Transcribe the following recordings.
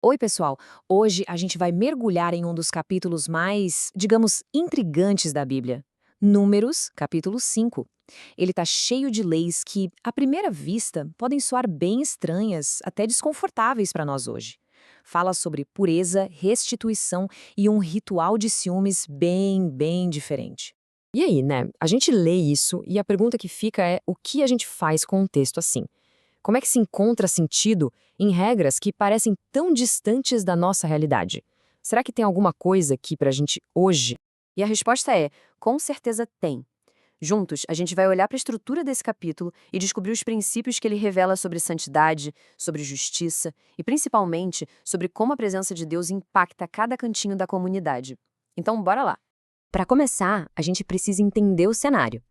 Oi, pessoal! Hoje a gente vai mergulhar em um dos capítulos mais, digamos, intrigantes da Bíblia. Números, capítulo 5. Ele está cheio de leis que, à primeira vista, podem soar bem estranhas, até desconfortáveis para nós hoje. Fala sobre pureza, restituição e um ritual de ciúmes bem diferente. E aí, né? A gente lê isso e a pergunta que fica é o que a gente faz com um texto assim? Como é que se encontra sentido em regras que parecem tão distantes da nossa realidade? Será que tem alguma coisa aqui pra gente hoje? E a resposta é: com certeza tem. Juntos, a gente vai olhar para a estrutura desse capítulo e descobrir os princípios que ele revela sobre santidade, sobre justiça e, principalmente, sobre como a presença de Deus impacta cada cantinho da comunidade. Então, bora lá! Para começar, a gente precisa entender o cenário.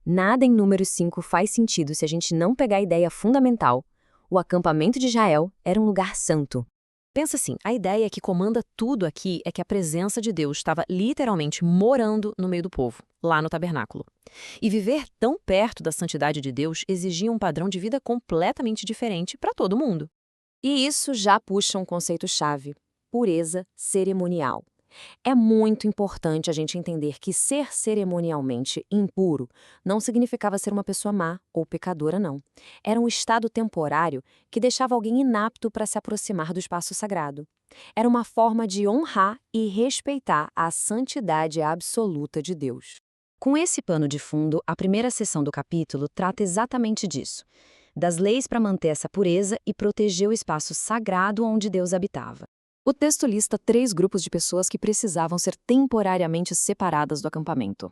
Nada em Números 5 faz sentido se a gente não pegar a ideia fundamental. O acampamento de Israel era um lugar santo. Pensa assim, a ideia que comanda tudo aqui é que a presença de Deus estava literalmente morando no meio do povo, lá no tabernáculo. E viver tão perto da santidade de Deus exigia um padrão de vida completamente diferente para todo mundo. E isso já puxa um conceito-chave: pureza cerimonial. É muito importante a gente entender que ser cerimonialmente impuro não significava ser uma pessoa má ou pecadora, não. Era um estado temporário que deixava alguém inapto para se aproximar do espaço sagrado. Era uma forma de honrar e respeitar a santidade absoluta de Deus. Com esse pano de fundo, a primeira seção do capítulo trata exatamente disso: das leis para manter essa pureza e proteger o espaço sagrado onde Deus habitava. O texto lista 3 grupos de pessoas que precisavam ser temporariamente separadas do acampamento.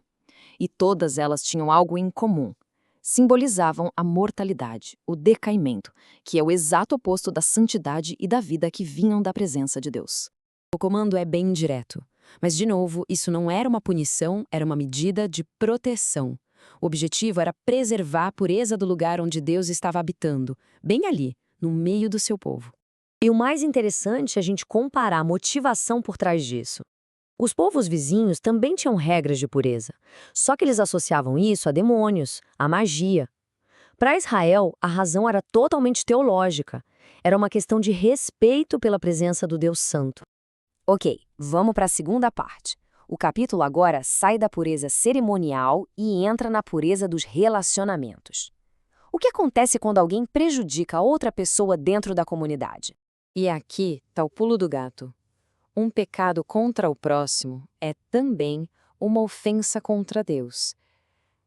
E todas elas tinham algo em comum. Simbolizavam a mortalidade, o decaimento, que é o exato oposto da santidade e da vida que vinham da presença de Deus. O comando é bem direto. Mas, de novo, isso não era uma punição, era uma medida de proteção. O objetivo era preservar a pureza do lugar onde Deus estava habitando, bem ali, no meio do seu povo. E o mais interessante é a gente comparar a motivação por trás disso. Os povos vizinhos também tinham regras de pureza, só que eles associavam isso a demônios, a magia. Para Israel, a razão era totalmente teológica. Era uma questão de respeito pela presença do Deus Santo. Ok, vamos para a segunda parte. O capítulo agora sai da pureza cerimonial e entra na pureza dos relacionamentos. O que acontece quando alguém prejudica outra pessoa dentro da comunidade? E aqui está o pulo do gato. Um pecado contra o próximo é também uma ofensa contra Deus.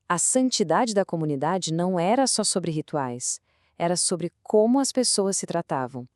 A santidade da comunidade não era só sobre rituais, era sobre como as pessoas se tratavam.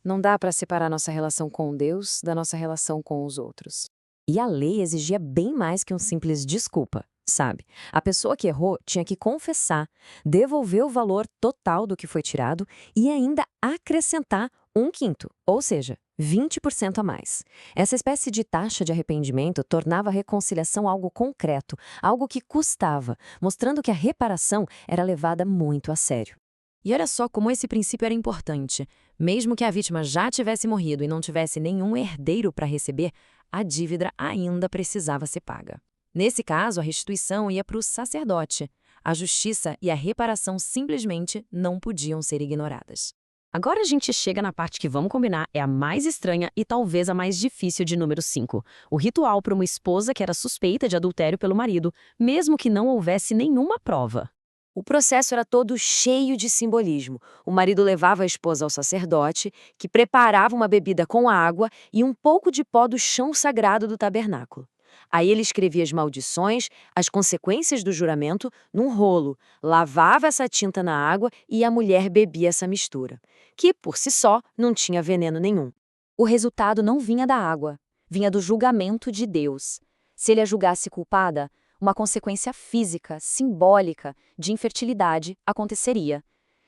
Não dá para separar nossa relação com Deus da nossa relação com os outros. E a lei exigia bem mais que um simples desculpa, sabe? A pessoa que errou tinha que confessar, devolver o valor total do que foi tirado e ainda acrescentar 1/5, ou seja, 20% a mais. Essa espécie de taxa de arrependimento tornava a reconciliação algo concreto, algo que custava, mostrando que a reparação era levada muito a sério. E olha só como esse princípio era importante. Mesmo que a vítima já tivesse morrido e não tivesse nenhum herdeiro para receber, a dívida ainda precisava ser paga. Nesse caso, a restituição ia para o sacerdote. A justiça e a reparação simplesmente não podiam ser ignoradas. Agora a gente chega na parte que, vamos combinar, é a mais estranha e talvez a mais difícil de Número 5. O ritual para uma esposa que era suspeita de adultério pelo marido, mesmo que não houvesse nenhuma prova. O processo era todo cheio de simbolismo. O marido levava a esposa ao sacerdote, que preparava uma bebida com água e um pouco de pó do chão sagrado do tabernáculo. Aí ele escrevia as maldições, as consequências do juramento, num rolo, lavava essa tinta na água e a mulher bebia essa mistura, que, por si só, não tinha veneno nenhum. O resultado não vinha da água, vinha do julgamento de Deus. Se ele a julgasse culpada, uma consequência física, simbólica, de infertilidade aconteceria.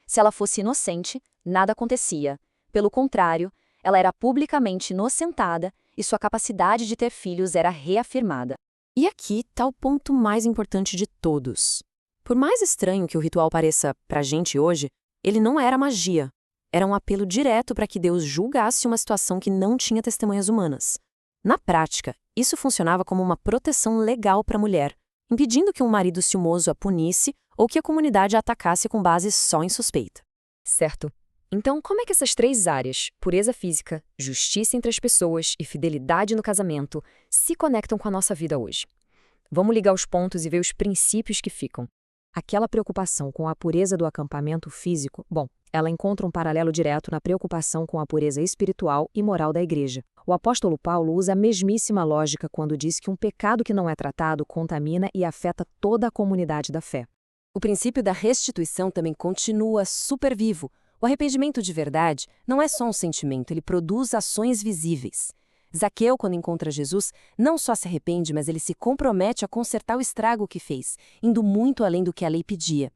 Se ela fosse inocente, nada acontecia. Pelo contrário, ela era publicamente inocentada e sua capacidade de ter filhos era reafirmada. E aqui está o ponto mais importante de todos. Por mais estranho que o ritual pareça para a gente hoje, ele não era magia. Era um apelo direto para que Deus julgasse uma situação que não tinha testemunhas humanas. Na prática, isso funcionava como uma proteção legal para a mulher, impedindo que um marido ciumoso a punisse ou que a comunidade a atacasse com base só em suspeita. Certo. Então, como é que essas três áreas, pureza física, justiça entre as pessoas e fidelidade no casamento, se conectam com a nossa vida hoje? Vamos ligar os pontos e ver os princípios que ficam. Aquela preocupação com a pureza do acampamento físico, ela encontra um paralelo direto na preocupação com a pureza espiritual e moral da igreja. O apóstolo Paulo usa a mesmíssima lógica quando diz que um pecado que não é tratado contamina e afeta toda a comunidade da fé. O princípio da restituição também continua super vivo. O arrependimento de verdade não é só um sentimento, ele produz ações visíveis. Zaqueu, quando encontra Jesus, não só se arrepende, mas ele se compromete a consertar o estrago que fez, indo muito além do que a lei pedia.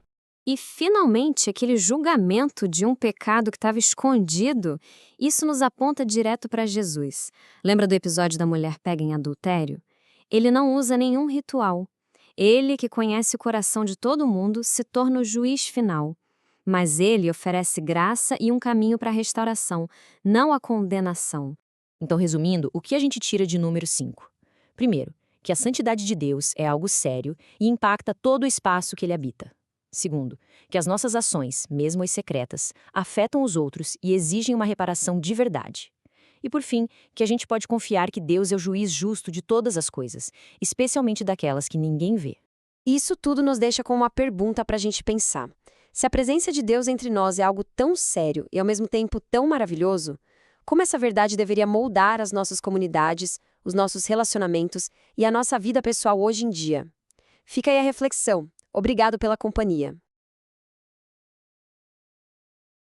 E, finalmente, aquele julgamento de um pecado que estava escondido, isso nos aponta direto para Jesus. Lembra do episódio da mulher pega em adultério? Ele não usa nenhum ritual. Ele, que conhece o coração de todo mundo, se torna o juiz final. Mas ele oferece graça e um caminho para a restauração, não a condenação. Então, resumindo, o que a gente tira de número 5? Primeiro, que a santidade de Deus é algo sério e impacta todo o espaço que ele habita. Segundo, que as nossas ações, mesmo as secretas, afetam os outros e exigem uma reparação de verdade. E por fim, que a gente pode confiar que Deus é o juiz justo de todas as coisas, especialmente daquelas que ninguém vê. Isso tudo nos deixa com uma pergunta para a gente pensar. Se a presença de Deus entre nós é algo tão sério e ao mesmo tempo tão maravilhoso, como essa verdade deveria moldar as nossas comunidades, os nossos relacionamentos e a nossa vida pessoal hoje em dia? Fica aí a reflexão. Obrigado pela companhia.